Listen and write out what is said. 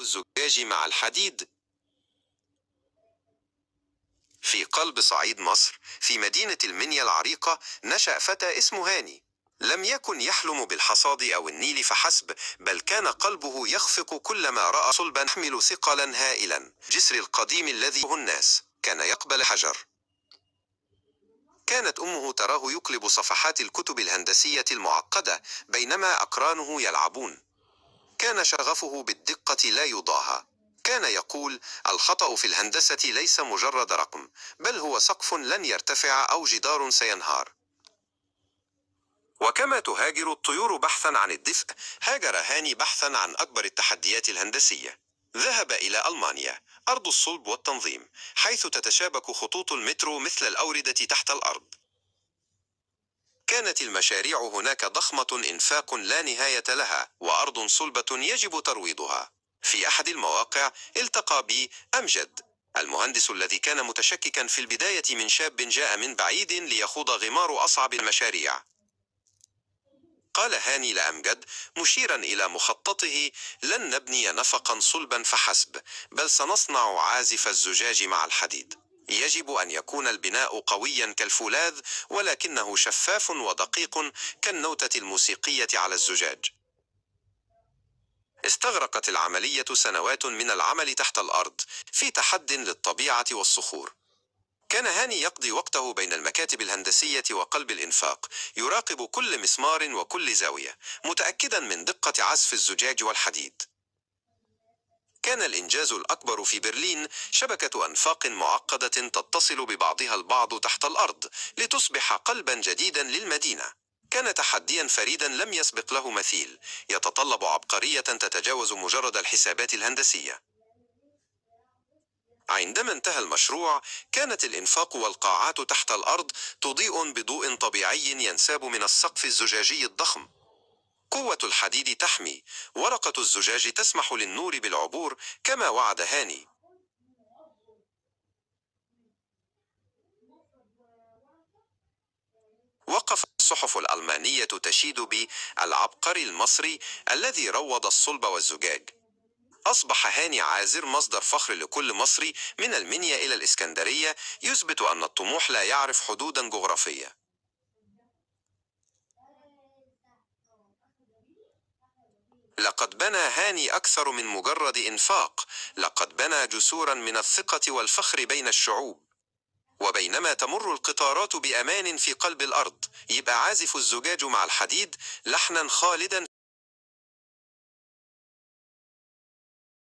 الزجاج مع الحديد. في قلب صعيد مصر في مدينة المنيا العريقة نشأ فتى اسمه هاني. لم يكن يحلم بالحصاد أو النيل فحسب، بل كان قلبه يخفق كلما رأى صلبا يحمل ثقلا هائلا. جسر القديم الذي هو الناس كان يقبل حجر. كانت أمه تراه يقلب صفحات الكتب الهندسية المعقدة بينما أقرانه يلعبون. كان شغفه بالدقة لا يضاهى. كان يقول: الخطأ في الهندسة ليس مجرد رقم، بل هو سقف لن يرتفع أو جدار سينهار. وكما تهاجر الطيور بحثا عن الدفء، هاجر هاني بحثا عن أكبر التحديات الهندسية. ذهب إلى ألمانيا، أرض الصلب والتنظيم، حيث تتشابك خطوط المترو مثل الأوردة تحت الأرض. كانت المشاريع هناك ضخمة إنفاق لا نهاية لها، وأرض صلبة يجب ترويضها. في أحد المواقع التقى بي أمجد، المهندس الذي كان متشككا في البداية من شاب جاء من بعيد ليخوض غمار أصعب المشاريع. قال هاني لأمجد مشيرا إلى مخططه: لن نبني نفقا صلبا فحسب، بل سنصنع عازف الزجاج مع الحديد. يجب أن يكون البناء قويا كالفولاذ، ولكنه شفاف ودقيق كالنوتة الموسيقية على الزجاج. استغرقت العملية سنوات من العمل تحت الأرض في تحد للطبيعة والصخور. كان هاني يقضي وقته بين المكاتب الهندسية وقلب الإنفاق، يراقب كل مسمار وكل زاوية، متأكدا من دقة عزف الزجاج والحديد. كان الإنجاز الأكبر في برلين شبكة أنفاق معقدة تتصل ببعضها البعض تحت الأرض لتصبح قلبا جديدا للمدينة. كان تحديا فريدا لم يسبق له مثيل، يتطلب عبقرية تتجاوز مجرد الحسابات الهندسية. عندما انتهى المشروع، كانت الإنفاق والقاعات تحت الأرض تضيء بضوء طبيعي ينساب من السقف الزجاجي الضخم. قوة الحديد تحمي، ورقة الزجاج تسمح للنور بالعبور كما وعد هاني. وقفت الصحف الألمانية تشيد بالعبقري المصري الذي روض الصلب والزجاج. أصبح هاني عازر مصدر فخر لكل مصري من المنيا إلى الإسكندرية، يثبت أن الطموح لا يعرف حدودا جغرافية. لقد بنى هاني أكثر من مجرد إنفاق، لقد بنى جسورا من الثقة والفخر بين الشعوب. وبينما تمر القطارات بأمان في قلب الأرض، يبقى عازف الزجاج مع الحديد لحنا خالدا